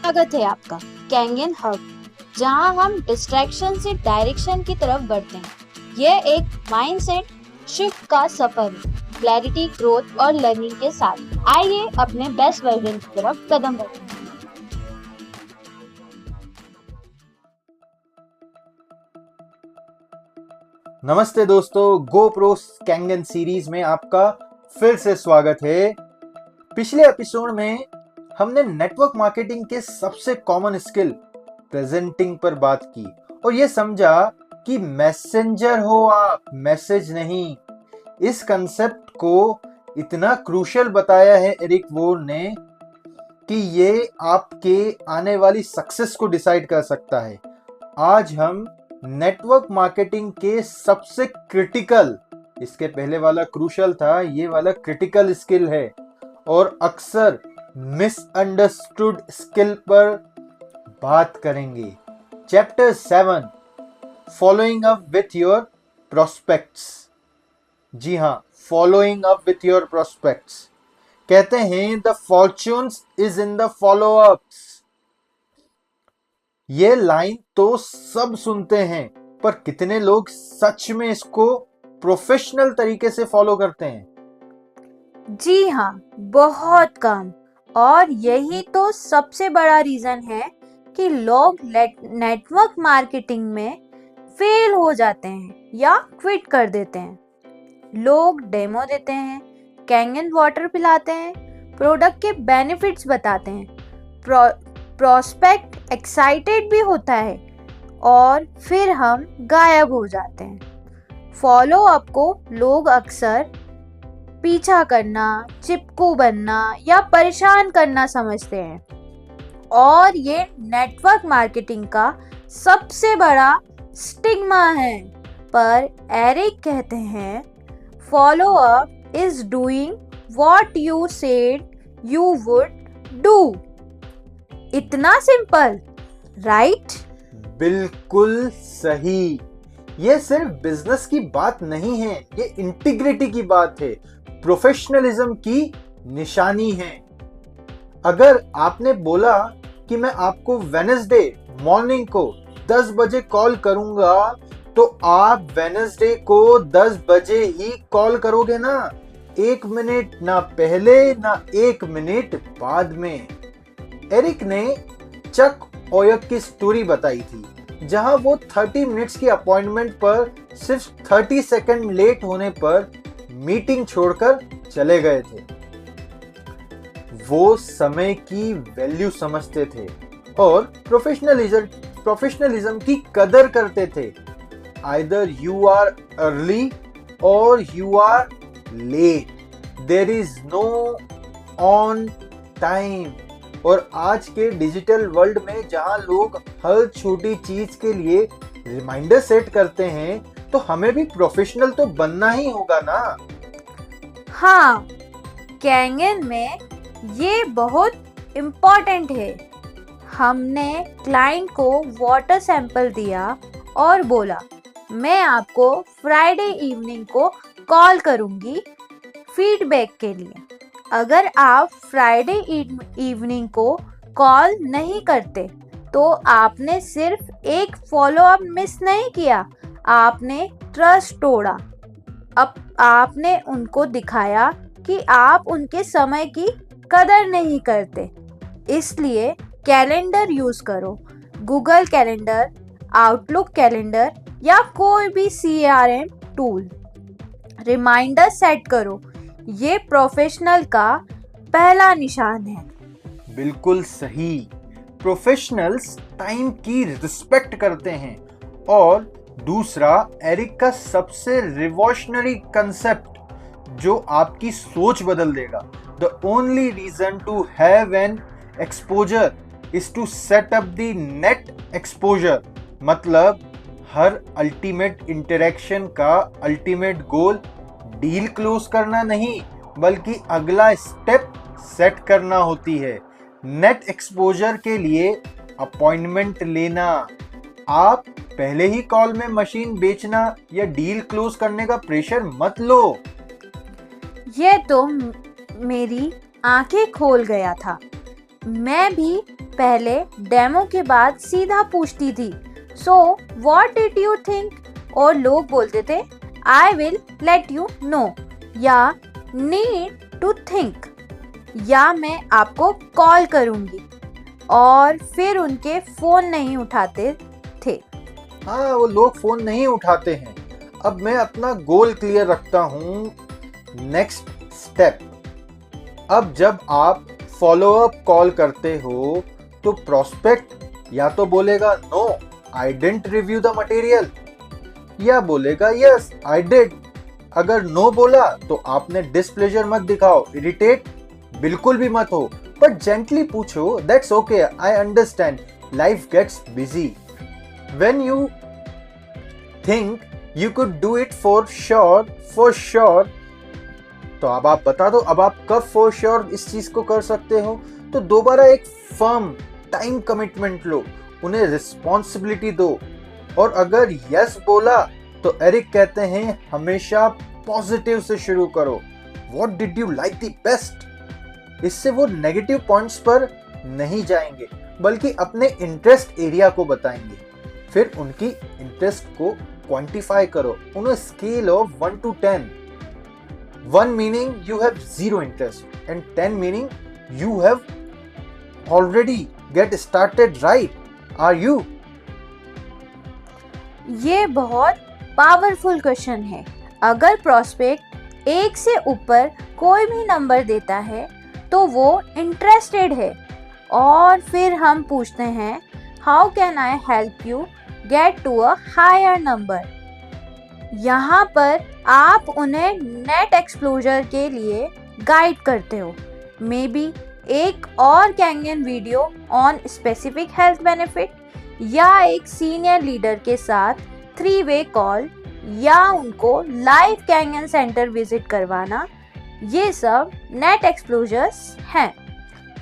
स्वागत है आपका कैंगन हब, जहां हम डिस्ट्रैक्शन से डायरेक्शन की तरफ बढ़ते हैं। यह एक माइंडसेट शिफ्ट का सफर है, क्लैरिटी, ग्रोथ और लर्निंग के साथ। आइए अपने बेस्ट वर्जन की तरफ कदम बढ़ाएं। नमस्ते दोस्तों, GoPro कैंगन सीरीज में आपका फिर से स्वागत है। पिछले एपिसोड में हमने नेटवर्क मार्केटिंग के सबसे कॉमन स्किल प्रेजेंटिंग पर बात की और ये समझा कि मैसेंजर हो आप, मैसेज नहीं। इस कंसेप्ट को इतना क्रूशियल बताया है एरिक वोर ने कि ये आपके आने वाली सक्सेस को डिसाइड कर सकता है। आज हम नेटवर्क मार्केटिंग के सबसे क्रिटिकल, इसके पहले वाला क्रूशियल था, ये वाला क्रिटिकल स्किल है और अक्सर मिसअंडरस्टूड स्किल पर बात करेंगे। Chapter 7, following up with your prospects. जी हाँ, following up with your prospects. कहते हैं the fortunes is in the follow ups. ये लाइन तो सब सुनते हैं, पर कितने लोग सच में इसको प्रोफेशनल तरीके से फॉलो करते हैं? जी हाँ, बहुत कम। और यही तो सबसे बड़ा रीजन है कि लोग नेटवर्क मार्केटिंग में फेल हो जाते हैं या क्विट कर देते हैं। लोग डेमो देते हैं, कैंगन वाटर पिलाते हैं, प्रोडक्ट के बेनिफिट्स बताते हैं, प्रोस्पेक्ट एक्साइटेड भी होता है और फिर हम गायब हो जाते हैं। फॉलो अप को लोग अक्सर पीछा करना, चिपकू बनना या परेशान करना समझते हैं और ये नेटवर्क मार्केटिंग का सबसे बड़ा स्टिग्मा है। पर एरिक कहते हैं follow up is doing what you said you would do. इतना सिंपल, राइट? बिल्कुल सही। ये सिर्फ बिजनेस की बात नहीं है, ये इंटीग्रिटी की बात है, प्रोफेशनलिज्म की निशानी है। अगर आपने बोला कि मैं आपको वेडनेसडे मॉर्निंग को 10 बजे कॉल करूंगा, तो आप वेडनेसडे को 10 बजे ही कॉल करोगे ना, 1 मिनट ना पहले ना 1 मिनट बाद में। एरिक ने चक ओयक की स्टोरी बताई थी, जहां वो 30 मिनट्स की अपॉइंटमेंट पर सिर्फ 30 सेकंड लेट होने पर मीटिंग छोड़कर चले गए थे। वो समय की वैल्यू समझते थे और प्रोफेशनलिज्म की कदर करते थे। आइदर यू आर अर्ली और you are late, there is no on time. और आज के डिजिटल वर्ल्ड में जहां लोग हर छोटी चीज के लिए रिमाइंडर सेट करते हैं, तो हमें भी प्रोफेशनल तो बनना ही होगा ना। हाँ, कैंगन में ये बहुत इम्पोर्टेंट है। हमने क्लाइंट को वाटर सैंपल दिया और बोला मैं आपको फ्राइडे इवनिंग को कॉल करूंगी फीडबैक के लिए। अगर आप फ्राइडे इवनिंग को कॉल नहीं करते तो आपने सिर्फ एक फॉलो अप मिस नहीं किया, आपने ट्रस्ट तोड़ा। अब आपने उनको दिखाया कि आप उनके समय की कदर नहीं करते। इसलिए कैलेंडर यूज करो, गूगल कैलेंडर, आउटलुक कैलेंडर या कोई भी CRM टूल। रिमाइंडर सेट करो, ये प्रोफेशनल का पहला निशान है। बिल्कुल सही। प्रोफेशनल्स टाइम की रिस्पेक्ट करते हैं। और दूसरा, एरिक का सबसे रिवॉल्यूशनरी कंसेप्ट जो आपकी सोच बदल देगा। The only reason to have an exposure is to set up the net exposure. मतलब हर अल्टीमेट इंटरेक्शन का अल्टीमेट गोल डील क्लोज करना नहीं, बल्कि अगला स्टेप सेट करना होती है। नेट एक्सपोजर के लिए अपॉइंटमेंट लेना। आप पहले ही कॉल में मशीन बेचना या डील क्लोज करने का प्रेशर मत लो। ये तो मेरी आंखें खोल गया था। मैं भी पहले डेमो के बाद सीधा पूछती थी, so what did you think? और लोग बोलते थे, I will let you know, या नीड टू थिंक, या मैं आपको कॉल करूंगी, और फिर उनके फोन नहीं उठाते थे। हाँ, वो लोग फोन नहीं उठाते हैं। अब मैं अपना गोल क्लियर रखता हूँ। नेक्स्ट स्टेप, अब जब आप फॉलो अप कॉल करते हो तो प्रोस्पेक्ट या तो बोलेगा no I didn't review the material, या बोलेगा यस आई डिड। अगर नो बोला तो आपने डिस्प्लेजर मत दिखाओ, इरिटेट बिल्कुल भी मत हो, बट जेंटली पूछो, that's okay, I understand, life gets busy. When you think you could do it for sure, तो अब आप बता दो, अब आप कब फॉर श्योर इस चीज को कर सकते हो? तो दोबारा एक फर्म टाइम कमिटमेंट लो, उन्हें रिस्पॉन्सिबिलिटी दो। और अगर यस बोला तो एरिक कहते हैं हमेशा पॉजिटिव से शुरू करो। What did you like the best? इससे वो नेगेटिव पॉइंट्स पर नहीं जाएंगे, बल्कि अपने इंटरेस्ट एरिया को बताएंगे। फिर उनकी इंटरेस्ट को क्वांटिफाई करो, उन्हें scale of 1 to 10, 1 meaning you have zero interest and 10 meaning you have already get started, right? Are you? ये बहुत पावरफुल क्वेश्चन है। अगर प्रोस्पेक्ट 1 से ऊपर कोई भी नंबर देता है तो वो इंटरेस्टेड है। और फिर हम पूछते हैं, how can I help you get to a higher number? यहाँ पर आप उन्हें नेट एक्सप्लोजर के लिए गाइड करते हो। मे बी एक और Kangen video on specific health benefit, या एक सीनियर लीडर के साथ 3-way कॉल, या उनको लाइव कैंगन सेंटर विजिट करवाना, ये सब नेट एक्सप्लोजर्स हैं।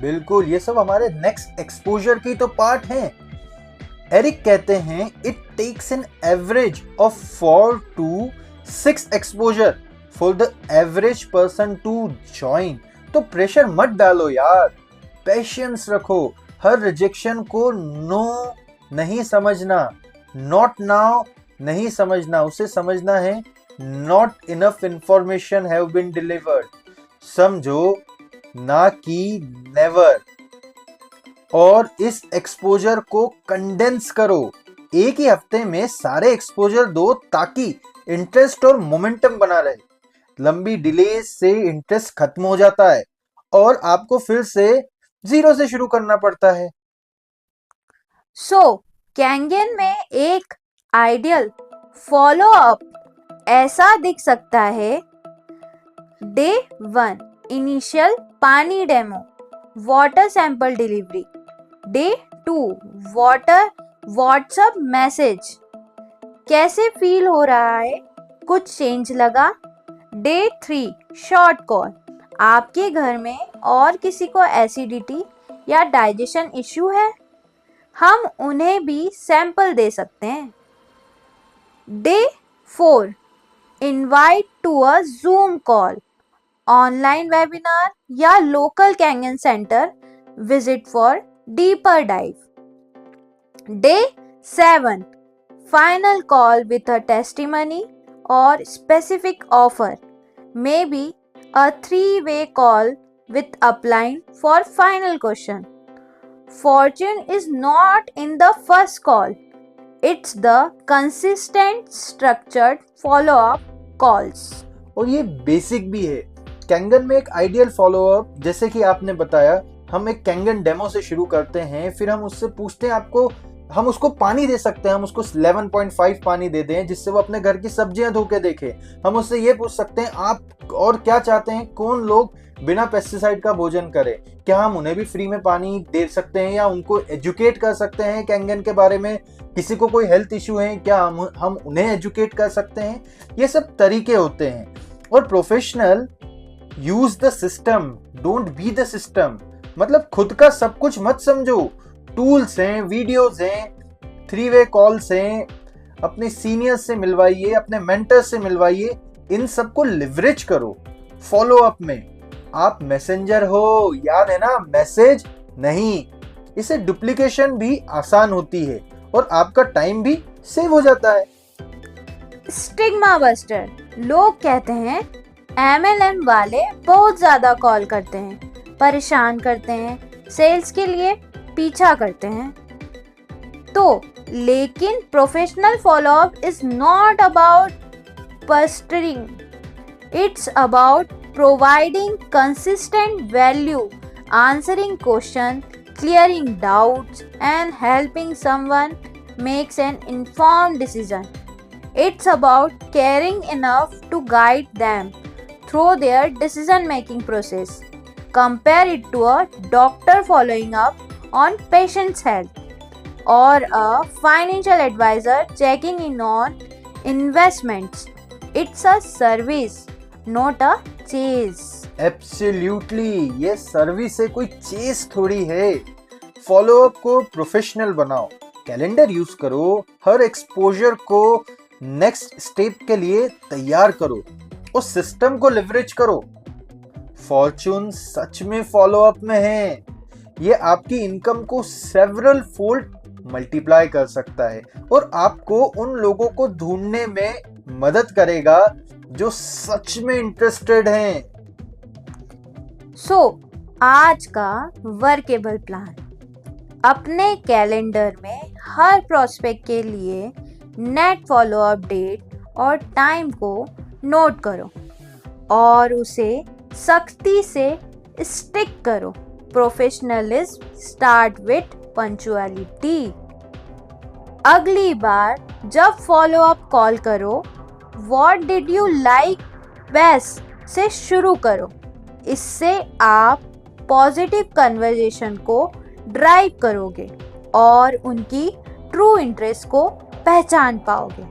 बिल्कुल, ये सब हमारे नेक्स्ट एक्सपोजर की तो पार्ट हैं। एरिक कहते हैं it takes an average of 4 to 6 exposure for the average person to join. तो प्रेशर मत डालो यार, पेशेंस रखो। हर रिजेक्शन को नो नहीं समझना, नॉट नाउ नहीं समझना, उसे समझना है not enough information have been delivered. समझो, ना कि नेवर। और इस एक्सपोजर को कंडेंस करो, एक ही हफ्ते में सारे एक्सपोजर दो ताकि इंटरेस्ट और मोमेंटम बना रहे। लंबी डिले से इंटरेस्ट खत्म हो जाता है और आपको फिर से 0 से शुरू करना पड़ता है। सो कैंगन में एक आइडियल फॉलो अप ऐसा दिख सकता है। डे 1 इनिशियल पानी demo, water sample delivery. Day 2 water WhatsApp message, कैसे फील हो रहा है, कुछ चेंज लगा। डे 3 शॉर्ट कॉल, आपके घर में और किसी को एसिडिटी या डाइजेशन इश्यू है, हम उन्हें भी सैंपल दे सकते हैं। Day 4 invite to a Zoom call, online webinar या local Kangen center visit for deeper dive. Day 7 final call with a testimony और specific offer, may be a 3-way call with upline for final question. Fortune is not in the first call. It's the consistent structured follow-up calls. और ये basic भी है। Kangen में एक ideal follow up, जैसे कि आपने बताया, हम एक कैंगन डेमो से शुरू करते हैं, फिर हम उससे पूछते हैं आपको, हम उसको पानी दे सकते हैं, हम उसको 11.5 पानी दे दें जिससे वो अपने घर की सब्जियां धो के देखे। हम उससे ये पूछ सकते हैं आप और क्या चाहते हैं, कौन लोग बिना पेस्टिसाइड का भोजन करें, क्या हम उन्हें भी फ्री में पानी दे सकते हैं या उनको एजुकेट कर सकते हैं कैंगन के बारे में। किसी को कोई हेल्थ इशू है, क्या हम उन्हें एजुकेट कर सकते हैं। ये सब तरीके होते हैं। और professional use the system, don't be the system. मतलब खुद का सब कुछ मत समझो। टूल्स हैं, वीडियोस हैं, 3-way कॉल्स हैं, अपने सीनियर्स से मिलवाइए, अपने मेंटर से मिलवाइए, इन सबको लिवरेज करो। फॉलो अप में आप मैसेंजर हो, याद है ना, मैसेज नहीं। इससे डुप्लीकेशन भी आसान होती है और आपका टाइम भी सेव हो जाता है। स्टिग्मा बस्टर, लोग कहते हैं MLM वाले बहुत ज्यादा कॉल करते हैं, परेशान करते हैं, सेल्स के लिए पीछा करते हैं। तो लेकिन professional follow up is not about pestering, it's about providing consistent value, answering questions, clearing doubts, and helping someone makes an informed decision. It's about caring enough to guide them through their decision making process. Compare it to a doctor following up on patient's health or a financial advisor checking in on investments. It's a service, not a chase. Absolutely, ये service है, कोई chess थोड़ी है। Follow up को professional बनाओ, calendar use करो, हर exposure को next step के लिए तैयार करो और सिस्टम को लिवरेज करो। फॉर्चून सच में फॉलोअप में है। ये आपकी इनकम को सेवरल फोल्ड मल्टीप्लाई कर सकता है और आपको उन लोगों को ढूंढने में मदद करेगा जो सच में इंटरेस्टेड हैं। सो आज का वर्केबल प्लान, अपने कैलेंडर में हर प्रोस्पेक्ट के लिए नेट फॉलोअप डेट और टाइम को नोट करो और उसे सख्ती से स्टिक करो। Professionalism start with punctuality. अगली बार जब फॉलोअप कॉल करो, what did you like best से शुरू करो। इससे आप पॉजिटिव कन्वर्सेशन को ड्राइव करोगे और उनकी ट्रू इंटरेस्ट को पहचान पाओगे।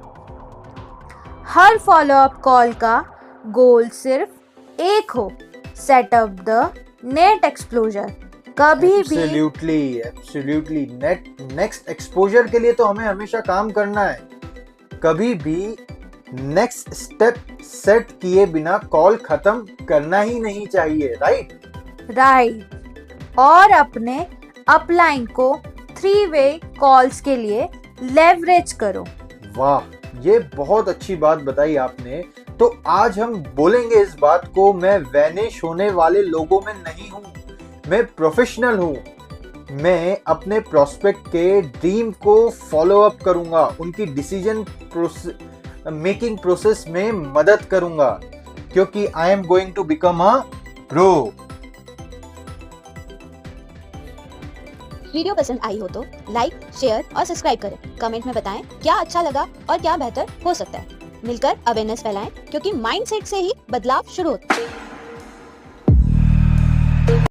हर फॉलोअप कॉल का गोल सिर्फ एक हो, सेट अप द नेट एक्सप्लोजर। कभी भी एब्सोल्युटली नेक्स्ट एक्सपोजर के लिए तो हमें हमेशा काम करना है। कभी भी नेक्स्ट स्टेप सेट किए बिना कॉल खत्म करना ही नहीं चाहिए। राइट। और अपने अपलाइन को 3-वे कॉल्स के लिए लेवरेज करो। वाह, ये बहुत अच्छी बात बताई आपने। तो आज हम बोलेंगे इस बात को, मैं वैनिश होने वाले लोगों में नहीं हूँ, मैं प्रोफेशनल हूँ। मैं अपने प्रोस्पेक्ट के ड्रीम को फॉलो अप करूंगा, उनकी डिसीजन मेकिंग प्रोसेस में मदद करूंगा, क्योंकि I am going to become a pro. Video पसंद आई हो तो लाइक, शेयर और सब्सक्राइब करें। कमेंट में बताएं क्या अच्छा लगा और क्या बेहतर हो सकता है। मिलकर अवेयरनेस फैलाएं, क्योंकि माइंडसेट से ही बदलाव शुरू होता है।